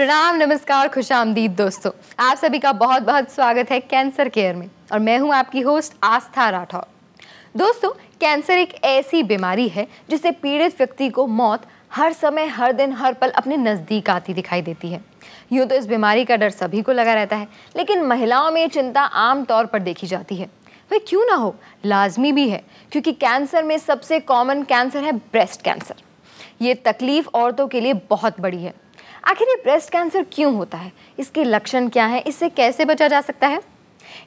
प्रणाम, नमस्कार, खुशामदीद दोस्तों। आप सभी का बहुत बहुत स्वागत है कैंसर केयर में और मैं हूं आपकी होस्ट आस्था राठौर। दोस्तों, कैंसर एक ऐसी बीमारी है जिससे पीड़ित व्यक्ति को मौत हर समय, हर दिन, हर पल अपने नज़दीक आती दिखाई देती है। यूँ तो इस बीमारी का डर सभी को लगा रहता है, लेकिन महिलाओं में ये चिंता आम तौर पर देखी जाती है। वह क्यों ना हो, लाजमी भी है, क्योंकि कैंसर में सबसे कॉमन कैंसर है ब्रेस्ट कैंसर। ये तकलीफ औरतों के लिए बहुत बड़ी है। आखिर ये ब्रेस्ट कैंसर क्यों होता है, इसके लक्षण क्या हैं, इससे कैसे बचा जा सकता है?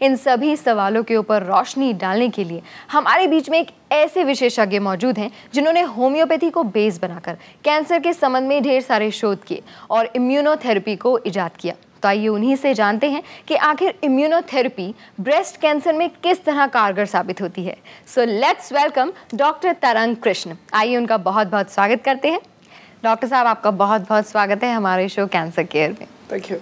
इन सभी सवालों के ऊपर रोशनी डालने के लिए हमारे बीच में एक ऐसे विशेषज्ञ मौजूद हैं जिन्होंने होम्योपैथी को बेस बनाकर कैंसर के संबंध में ढेर सारे शोध किए और इम्यूनोथेरेपी को इजाद किया। तो आइए उन्हीं से जानते हैं कि आखिर इम्यूनोथेरेपी ब्रेस्ट कैंसर में किस तरह कारगर साबित होती है। सो लेट्स वेलकम डॉक्टर तरंग कृष्ण। आइए उनका बहुत बहुत स्वागत करते हैं। डॉक्टर साहब, आपका बहुत बहुत स्वागत है हमारे शो कैंसर केयर में। Thank you.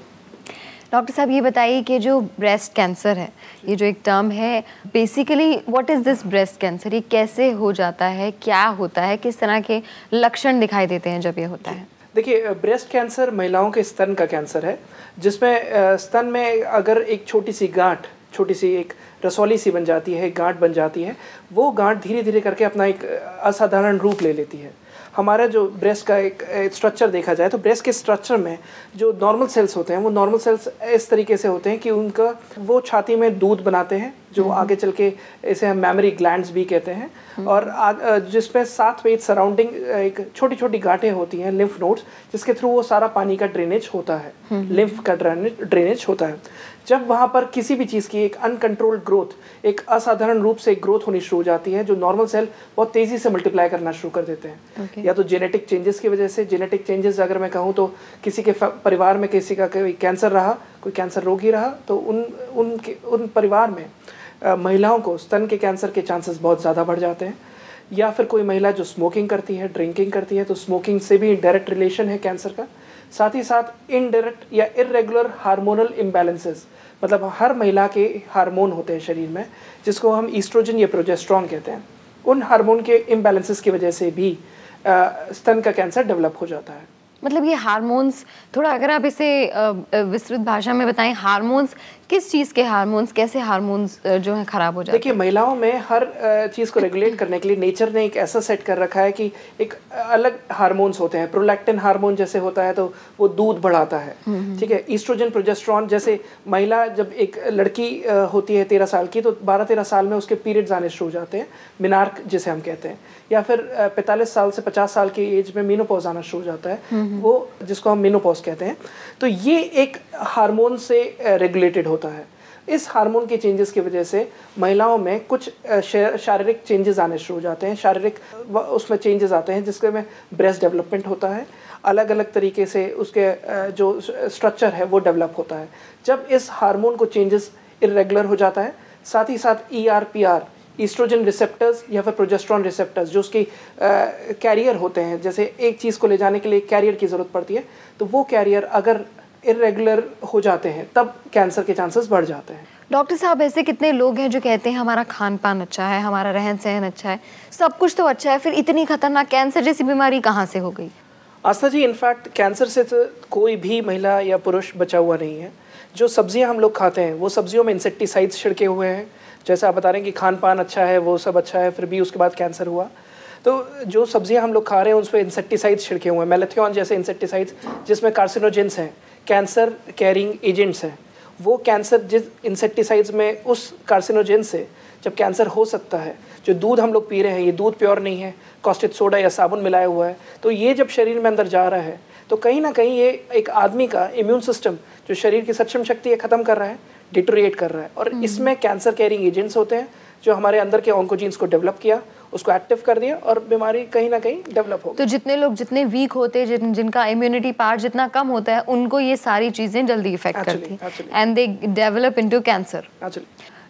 डॉक्टर साहब, ये बताइए कि जो ब्रेस्ट कैंसर है, ये जो एक टर्म है, basically what is this breast cancer? ये कैसे हो जाता है, क्या होता है, किस तरह के लक्षण दिखाई देते हैं जब ये होता है? देखिए, ब्रेस्ट कैंसर महिलाओं के स्तन का कैंसर है, जिसमें स्तन में अगर एक छोटी सी गांठ, छोटी सी एक रसौली सी बन जाती है, गांठ बन जाती है, वो गांठ धीरे धीरे करके अपना एक असाधारण रूप ले लेती है। हमारा जो ब्रेस्ट का एक स्ट्रक्चर देखा जाए तो ब्रेस्ट के स्ट्रक्चर में जो नॉर्मल सेल्स होते हैं, वो नॉर्मल सेल्स इस तरीके से होते हैं कि उनका वो छाती में दूध बनाते हैं, जो आगे चल के इसे हम मैमरी ग्लैंड्स भी कहते हैं, और जिसमें साथ में सराउंडिंग एक छोटी छोटी गांठें होती हैं, लिम्फ नोड्स, जिसके थ्रू वो सारा पानी का ड्रेनेज होता है, लिम्फ का ड्रेनेज होता है। जब वहाँ पर किसी भी चीज़ की एक अनकंट्रोल्ड ग्रोथ, एक असाधारण रूप से ग्रोथ होनी शुरू हो जाती है, जो नॉर्मल सेल बहुत तेज़ी से मल्टीप्लाई करना शुरू कर देते हैं। या तो जेनेटिक चेंजेस की वजह से, जेनेटिक चेंजेस अगर मैं कहूँ तो किसी के परिवार में किसी का कोई कैंसर रहा, कोई कैंसर रोगी रहा, तो उन परिवार में महिलाओं को स्तन के कैंसर के चांसेस बहुत ज़्यादा बढ़ जाते हैं। या फिर कोई महिला जो स्मोकिंग करती है, ड्रिंकिंग करती है, तो स्मोकिंग से भी डायरेक्ट रिलेशन है कैंसर का। साथ ही साथ इनडायरेक्ट या इरेगुलर हार्मोनल इम्बैलेंसेस, मतलब हर महिला के हार्मोन होते हैं शरीर में, जिसको हम ईस्ट्रोजन या प्रोजेस्टेरॉन कहते हैं, उन हार्मोन के इम्बैलेंसेस की वजह से भी स्तन का कैंसर डेवलप हो जाता है। मतलब ये हार्मोन्स, थोड़ा अगर आप इसे विस्तृत भाषा में बताएं, हार्मोन्स किस चीज़ के हार्मोन्स, कैसे हार्मोन्स जो है ख़राब हो जाते हैं? देखिए, महिलाओं में हर चीज़ को रेगुलेट करने के लिए नेचर ने एक ऐसा सेट कर रखा है कि एक अलग हार्मोन्स होते हैं। प्रोलैक्टिन हार्मोन जैसे होता है तो वो दूध बढ़ाता है, ठीक है। ईस्ट्रोजन, प्रोजेस्टेरॉन, जैसे महिला जब एक लड़की होती है 13 साल की, तो 12-13 साल में उसके पीरियड्स आने शुरू हो जाते हैं, मिनार्क जिसे हम कहते हैं। या फिर 45 साल से 50 साल की एज में मेनोपॉज आना शुरू हो जाता है, वो जिसको हम मेनोपॉज कहते हैं। तो ये एक हार्मोन से रेगुलेटेड होता है। इस हार्मोन के चेंजेस की वजह से महिलाओं में कुछ शारीरिक चेंजेस आने शुरू हो जाते हैं, शारीरिक उसमें चेंजेस आते हैं, जिसके में ब्रेस्ट डेवलपमेंट होता है, अलग अलग तरीके से उसके जो स्ट्रक्चर है वो डेवलप होता है। जब इस हार्मोन को चेंजेस इरेगुलर हो जाता है, साथ ही साथ ERPR, ईस्ट्रोजन रिसेप्टर्स या फिर प्रोजेस्टेरॉन रिसेप्टर्स, जो उसकी कैरियर होते हैं, जैसे एक चीज़ को ले जाने के लिए कैरियर की ज़रूरत पड़ती है, तो वो कैरियर अगर इरेगुलर हो जाते हैं तब कैंसर के चांसेस बढ़ जाते हैं। डॉक्टर साहब, ऐसे कितने लोग हैं जो कहते हैं हमारा खान पान अच्छा है, हमारा रहन सहन अच्छा है, सब कुछ तो अच्छा है, फिर इतनी खतरनाक कैंसर जैसी बीमारी कहाँ से हो गई? आस्था जी, इनफैक्ट कैंसर से तो कोई भी महिला या पुरुष बचा हुआ नहीं है। जो सब्जियां हम लोग खाते हैं, वो सब्जियों में इंसेक्टिसाइड्स छिड़के हुए हैं। जैसे आप बता रहे हैं कि खान पान अच्छा है, वो सब अच्छा है, फिर भी उसके बाद कैंसर हुआ। तो जो सब्जियां हम लोग खा रहे हैं उस पर इंसेक्टिसाइड्स छिड़के हुए हैं, मेलाथियोन जैसे इंसेक्टिसाइड्स, जिसमें कार्सिनोजेंस हैं, कैंसर कैरिंग एजेंट्स हैं। वो कैंसर जिस इंसेक्टिसाइड्स में, उस कार्सिनोजेन से जब कैंसर हो सकता है, जो दूध हम लोग पी रहे हैं, ये दूध प्योर नहीं है, कॉस्टिक सोडा या साबुन मिलाया हुआ है, तो ये जब शरीर में अंदर जा रहा है तो कहीं ना कहीं ये एक आदमी का इम्यून सिस्टम, जो शरीर की सक्षम शक्ति है, ख़त्म कर रहा है, डिटोरिएट कर रहा है। और इसमें कैंसर कैरिंग एजेंट्स होते हैं जो हमारे अंदर के ऑन्कोजीन्स को डेवलप किया, उसको एक्टिव कर दिया और बीमारी कहीं ना कहीं डेवलप हो। तो जितने लोग जितने वीक होते हैं, जिनका इम्यूनिटी पावर जितना कम होता है, उनको ये सारी चीज़ें जल्दी इफेक्ट करती हैं and they develop into cancer.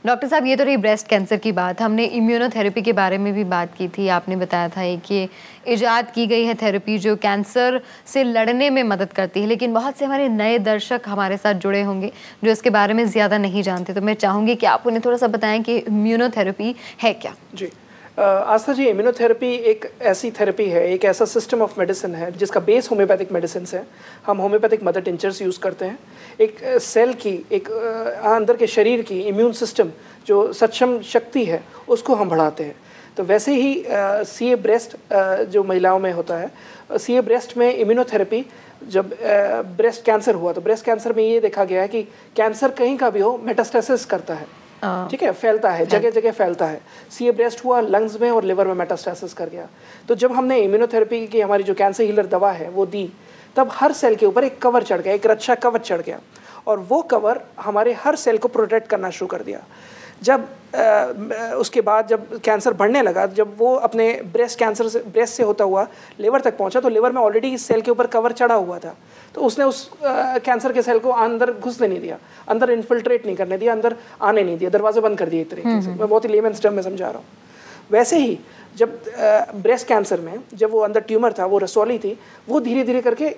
Doctor साहब, ये तो रही ब्रेस्ट कैंसर की बात। हमने इम्यूनोथेरेपी के बारे में भी बात की थी। आपने बताया था कि इजाद की गई है थेरेपी जो कैंसर से लड़ने में मदद करती है, लेकिन बहुत से हमारे नए दर्शक हमारे साथ जुड़े होंगे जो इसके बारे में ज़्यादा नहीं जानते, तो मैं चाहूँगी कि आप उन्हें थोड़ा सा बताएं कि इम्यूनोथेरेपी है क्या। जी, आस्था जी, इम्यूनोथेरेपी एक ऐसी थेरेपी है, एक ऐसा सिस्टम ऑफ मेडिसिन है जिसका बेस होम्योपैथिक मेडिसिन है। हम होम्योपैथिक मदर टिंचर्स यूज़ करते हैं। एक सेल की, एक अंदर के शरीर की इम्यून सिस्टम जो सक्षम शक्ति है उसको हम बढ़ाते हैं। तो वैसे ही सीए ब्रेस्ट जो महिलाओं में होता है, सीए ब्रेस्ट में इम्यूनोथेरेपी, जब ब्रेस्ट कैंसर हुआ तो ब्रेस्ट कैंसर में ये देखा गया है कि कैंसर कहीं का भी हो मेटास्टेसिस करता है, ठीक है, फैलता है, जगह जगह फैलता है। सीए ब्रेस्ट हुआ, लंग्स में और लिवर में मेटास्टेसिस कर गया। तो जब हमने इम्यूनोथेरेपी की हमारी जो कैंसर हीलर दवा है वो दी, तब हर सेल के ऊपर एक कवर चढ़ गया, एक रक्षा कवच चढ़ गया, और वो कवर हमारे हर सेल को प्रोटेक्ट करना शुरू कर दिया। जब उसके बाद जब कैंसर बढ़ने लगा, जब वो अपने ब्रेस्ट से होता हुआ लिवर तक पहुंचा, तो लिवर में ऑलरेडी इस सेल के ऊपर कवर चढ़ा हुआ था, तो उसने उस कैंसर के सेल को अंदर घुसने नहीं दिया, अंदर इन्फिल्ट्रेट नहीं करने दिया, अंदर आने नहीं दिया, दरवाजे बंद कर दिए एक तरीके से। मैं बहुत ही लेमन टर्म में समझा रहा हूँ। वैसे ही जब ब्रेस्ट कैंसर में जब वो अंदर ट्यूमर था, वो रसौली थी, वो धीरे धीरे करके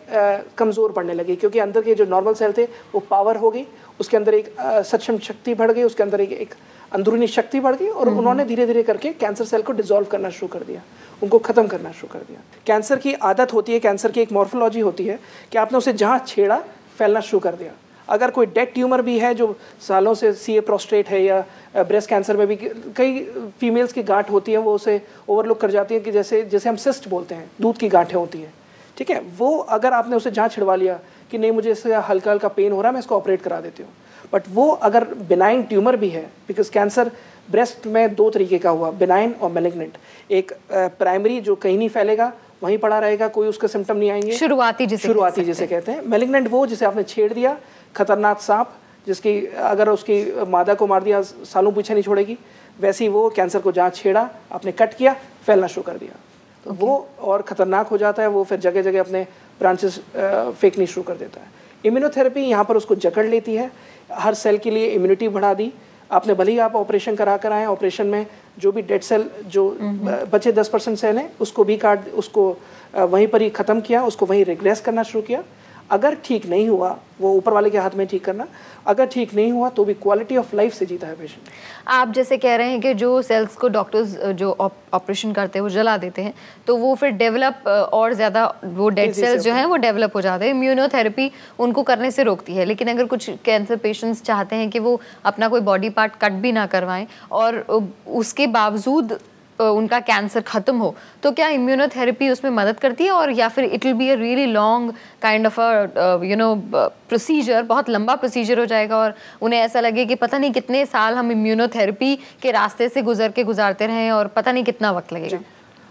कमज़ोर पड़ने लगी, क्योंकि अंदर के जो नॉर्मल सेल थे वो पावर हो गई, उसके अंदर एक सक्षम शक्ति बढ़ गई, उसके अंदर एक अंदरूनी शक्ति बढ़ गई, और उन्होंने धीरे धीरे करके कैंसर सेल को डिसॉल्व करना शुरू कर दिया, उनको ख़त्म करना शुरू कर दिया। कैंसर की आदत होती है, कैंसर की एक मॉर्फोलॉजी होती है कि आपने उसे जहाँ छेड़ा फैलना शुरू कर दिया। अगर कोई डेड ट्यूमर भी है जो सालों से सीए प्रोस्टेट है, या ब्रेस्ट कैंसर में भी कई फीमेल्स की गांठ होती है, वो उसे ओवरलुक कर जाती है कि जैसे हम सिस्ट बोलते हैं, दूध की गांठें होती हैं, ठीक है। वो अगर आपने उसे जहाँ छिड़वा लिया कि नहीं मुझे इससे हल्का हल्का पेन हो रहा है, मैं इसको ऑपरेट करा देती हूँ, बट वो अगर बिनाइन ट्यूमर भी है, बिकॉज कैंसर ब्रेस्ट में दो तरीके का हुआ, बिनाइन और मैलिग्नेंट। एक प्राइमरी जो कहीं नहीं फैलेगा, वहीं पड़ा रहेगा, कोई उसके सिम्टम नहीं आएंगे, शुरुआती जिसे कहते हैं। मैलिग्नेंट वो जिसे आपने छेड़ दिया, खतरनाक सांप जिसकी अगर उसकी मादा को मार दिया सालों पीछे नहीं छोड़ेगी, वैसे ही वो कैंसर को जहाँ छेड़ा, आपने कट किया, फैलना शुरू कर दिया, तो वो और ख़तरनाक हो जाता है। वो फिर जगह जगह अपने ब्रांचेस फेंकनी शुरू कर देता है। इम्यूनोथेरेपी यहाँ पर उसको जकड़ लेती है, हर सेल के लिए इम्यूनिटी बढ़ा दी। आपने भले ही आप ऑपरेशन करा कर आए, ऑपरेशन में जो भी डेड सेल जो बचे 10% सेल हैं उसको भी काट, उसको वहीं पर ही ख़त्म किया, उसको वहीं रिग्रेस करना शुरू किया। अगर ठीक नहीं हुआ, वो ऊपर वाले के हाथ में ठीक करना, अगर ठीक नहीं हुआ तो भी क्वालिटी ऑफ लाइफ से जीता है पेशेंट। आप जैसे कह रहे हैं कि जो सेल्स को डॉक्टर्स जो ऑपरेशन करते हैं वो जला देते हैं, तो वो फिर डेवलप और ज़्यादा वो डेड सेल्स जो हैं वो डेवलप हो जाते हैं। इम्यूनोथेरेपी उनको करने से रोकती है। लेकिन अगर कुछ कैंसर पेशेंट्स चाहते हैं कि वो अपना कोई बॉडी पार्ट कट भी ना करवाएं और उसके बावजूद उनका कैंसर ख़त्म हो, तो क्या इम्यूनोथेरेपी उसमें मदद करती है, और या फिर it will be a really long kind of procedure, बहुत लंबा प्रोसीजर हो जाएगा और उन्हें ऐसा लगे कि पता नहीं कितने साल हम इम्यूनोथेरेपी के रास्ते से गुजारते रहें और पता नहीं कितना वक्त लगेगा?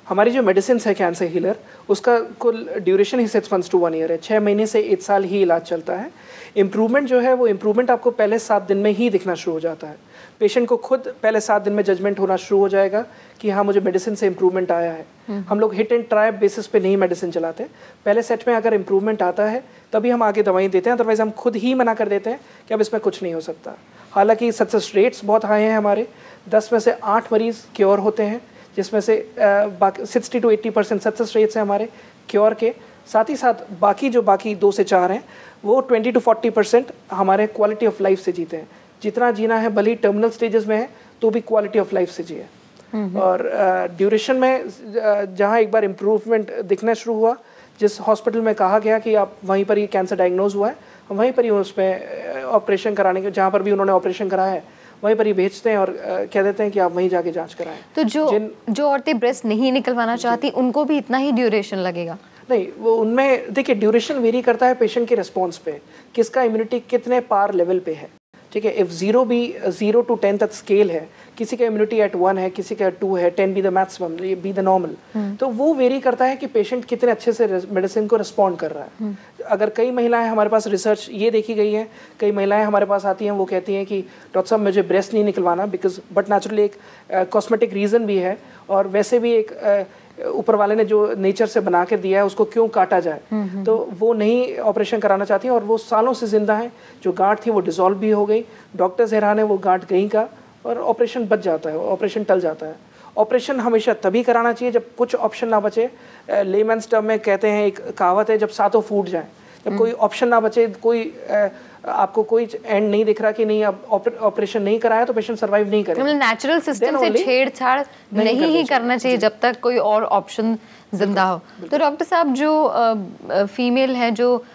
हमारी जो मेडिसिन है कैंसर हीलर, उसका कुल duration he 6 months to 1 year है, 6 महीने से 1 साल ही इलाज चलता है। इम्प्रूवमेंट जो है वो इम्प्रूवमेंट आपको पहले 7 दिन में ही दिखना शुरू हो जाता है। पेशेंट को खुद पहले 7 दिन में जजमेंट होना शुरू हो जाएगा कि हाँ मुझे मेडिसिन से इम्प्रूवमेंट आया है। हम लोग हिट एंड ट्राई बेसिस पे नहीं मेडिसिन चलाते। पहले सेट में अगर इम्प्रूवमेंट आता है तभी हम आगे दवाई देते हैं, अदरवाइज हम खुद ही मना कर देते हैं कि अब इसमें कुछ नहीं हो सकता। हालांकि सक्सेस रेट्स बहुत हाई हैं हमारे, 10 में से 8 मरीज़ क्योर होते हैं, जिसमें से बाकी 60 to 80% सक्सेस रेट्स हैं हमारे क्योर के। साथ ही साथ बाकी 2 से 4 हैं वो 20 to 40% हमारे क्वालिटी ऑफ लाइफ से जीते हैं। जितना जीना है, भले ही टर्मिनल स्टेजेस में है तो भी क्वालिटी ऑफ लाइफ से जिए। और ड्यूरेशन में जहाँ एक बार इम्प्रूवमेंट दिखना शुरू हुआ, जिस हॉस्पिटल में कहा गया कि आप वहीं पर ही कैंसर डायग्नोज हुआ है, हम वहीं पर ही उसमें ऑपरेशन कराने के, जहाँ पर भी उन्होंने ऑपरेशन कराया है वहीं पर ही भेजते हैं और कह देते हैं कि आप वहीं जाके जांच कराएं। तो जो औरतें ब्रेस्ट नहीं निकलवाना चाहती उनको भी इतना ही ड्यूरेशन लगेगा? नहीं, वो उनमें देखिए ड्यूरेशन वेरी करता है पेशेंट के रिस्पॉन्स पे, किसका इम्यूनिटी कितने पार लेवल पे है, ठीक है। इफ़ 0 to 10 तक स्केल है, किसी का इम्यूनिटी एट 1 है, किसी का 2 है, 10 be the maximum, be the normal, तो वो वेरी करता है कि पेशेंट कितने अच्छे से मेडिसिन को रिस्पॉन्ड कर रहा है। अगर कई महिलाएं हमारे पास रिसर्च ये देखी गई है, कई महिलाएं हमारे पास आती हैं, वो कहती हैं कि डॉक्टर साहब मुझे ब्रेस्ट नहीं निकलवाना, बिकॉज बट नेचुरली एक कॉस्मेटिक रीज़न भी है, और वैसे भी एक ऊपर वाले ने जो नेचर से बना के दिया है उसको क्यों काटा जाए, तो वो नहीं ऑपरेशन कराना चाहती हैं और वो सालों से जिंदा हैं। जो गांठ थी वो डिसॉल्व भी हो गई, डॉक्टर्स हैरान है वो गांठ गई का, और ऑपरेशन बच जाता है, ऑपरेशन टल जाता है। ऑपरेशन हमेशा तभी कराना चाहिए जब कुछ ऑप्शन ना बचे। लेमन्स टर्म में कहते हैं, एक कहावत है, जब सातों फूट जाएं, जब कोई ऑप्शन ना बचे, कोई आपको कोई एंड नहीं दिख रहा कि नहीं अब ऑपरेशन नहीं कराया तो पेशेंट सर्वाइव नहीं करेगा। मतलब नेचुरल सिस्टम से छेड़छाड़ नहीं ही करना चाहिए जब तक कोई और ऑप्शन जिंदा हो। तो डॉक्टर साहब, जो फीमेल है जो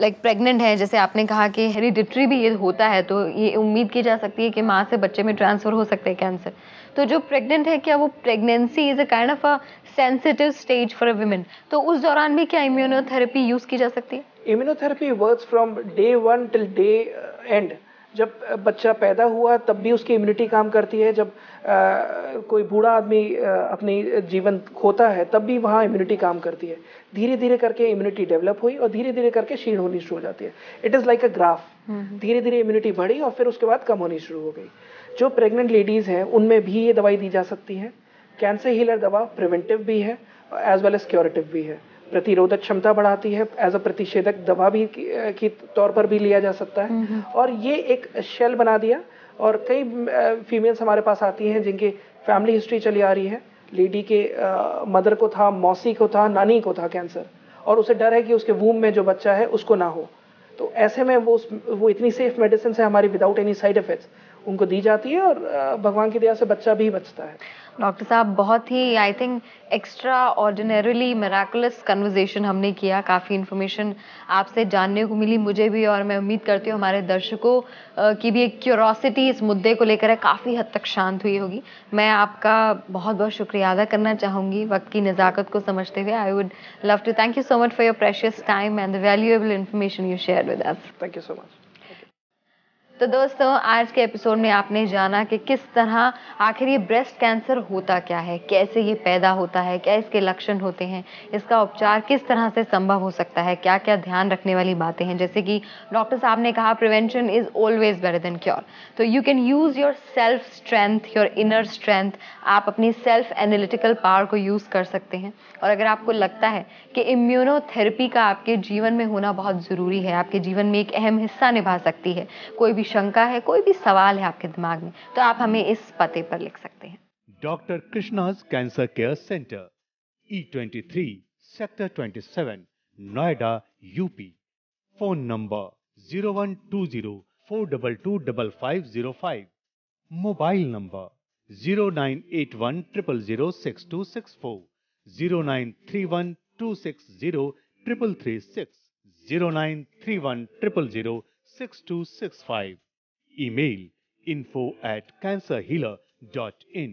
लाइक प्रेग्नेंट है, जैसे आपने कहा कि हेरिडिटरी भी ये होता है, तो ये उम्मीद की जा सकती है कि माँ से बच्चे में ट्रांसफर हो सकते हैं कैंसर। तो जो प्रेग्नेंट है, क्या वो pregnancy is a kind of a sensitive stage for a women, तो उस दौरान भी क्या इम्यूनोथेरेपी यूज की जा सकती है? Immunotherapy works from day 1 till day and. जब बच्चा पैदा हुआ तब भी उसकी इम्यूनिटी काम करती है, जब कोई बूढ़ा आदमी अपनी जीवन खोता है तब भी वहाँ इम्यूनिटी काम करती है। धीरे धीरे करके इम्यूनिटी डेवलप हुई और धीरे धीरे करके क्षीण होनी शुरू हो जाती है। It is like a graph. धीरे धीरे इम्यूनिटी बढ़ी और फिर उसके बाद कम होनी शुरू हो गई। जो प्रेग्नेंट लेडीज़ हैं उनमें भी ये दवाई दी जा सकती है। कैंसर हीलर दवा प्रिवेंटिव भी है एज वेल एज क्योरेटिव भी है। प्रतिरोधक क्षमता बढ़ाती है, एज अ प्रतिषेधक दवा भी की तौर पर भी लिया जा सकता है। और ये एक शेल बना दिया। और कई फीमेल्स हमारे पास आती हैं जिनकी फैमिली हिस्ट्री चली आ रही है, लेडी के मदर को था, मौसी को था, नानी को था कैंसर, और उसे डर है कि उसके वूम में जो बच्चा है उसको ना हो। तो ऐसे में वो इतनी सेफ मेडिसिन है हमारी, विदाउट एनी साइड इफेक्ट्स उनको दी जाती है, और भगवान की दया से बच्चा भी बचता है। डॉक्टर साहब, बहुत ही I think extraordinarily miraculous conversation हमने किया। काफ़ी इन्फॉर्मेशन आपसे जानने को मिली मुझे भी, और मैं उम्मीद करती हूँ हमारे दर्शकों की भी एक क्यूरोसिटी इस मुद्दे को लेकर काफ़ी हद तक शांत हुई होगी। मैं आपका बहुत बहुत शुक्रिया अदा करना चाहूँगी वक्त की नज़ाकत को समझते हुए। I would love to thank you so much for your precious time and the valuable information you share with us. Thank you so much. तो दोस्तों, आज के एपिसोड में आपने जाना कि किस तरह आखिर ये ब्रेस्ट कैंसर होता क्या है, कैसे ये पैदा होता है, क्या इसके लक्षण होते हैं, इसका उपचार किस तरह से संभव हो सकता है, क्या क्या ध्यान रखने वाली बातें हैं। जैसे कि डॉक्टर साहब ने कहा, prevention is always better than cure. तो you can use your self strength, your inner strength. आप अपनी सेल्फ एनालिटिकल पावर को यूज कर सकते हैं। और अगर आपको लगता है कि इम्यूनोथेरेपी का आपके जीवन में होना बहुत ज़रूरी है, आपके जीवन में एक अहम हिस्सा निभा सकती है, कोई भी शंका है, कोई भी सवाल है आपके दिमाग में, तो आप हमें इस पते पर लिख सकते हैं। Doctor Krishna's cancer care centre, E23 sector 27, Noida, UP. Phone number 0120-422-5505। Mobile number 0981000624, 0931260336, 0931006265। Email info@cancerhealer.in।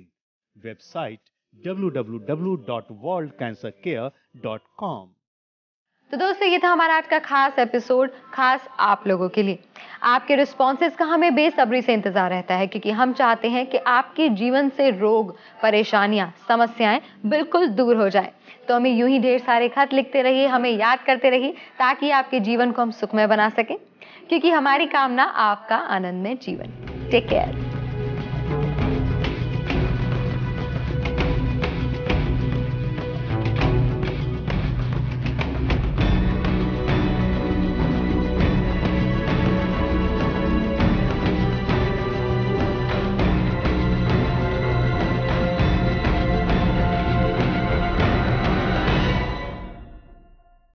Website www.worldcancercare.com। तो दोस्तों, ये था हमारा आज का खास एपिसोड, खास आप लोगों के लिए। आपके रिस्पॉन्सेज का हमें बेसब्री से इंतजार रहता है, क्योंकि हम चाहते हैं कि आपके जीवन से रोग, परेशानियां, समस्याएं बिल्कुल दूर हो जाए। तो हमें यूं ही ढेर सारे खत लिखते रहिए, हमें याद करते रहिए, ताकि आपके जीवन को हम सुखमय बना सकें, क्योंकि हमारी कामना आपका आनंदमय जीवन। Take care.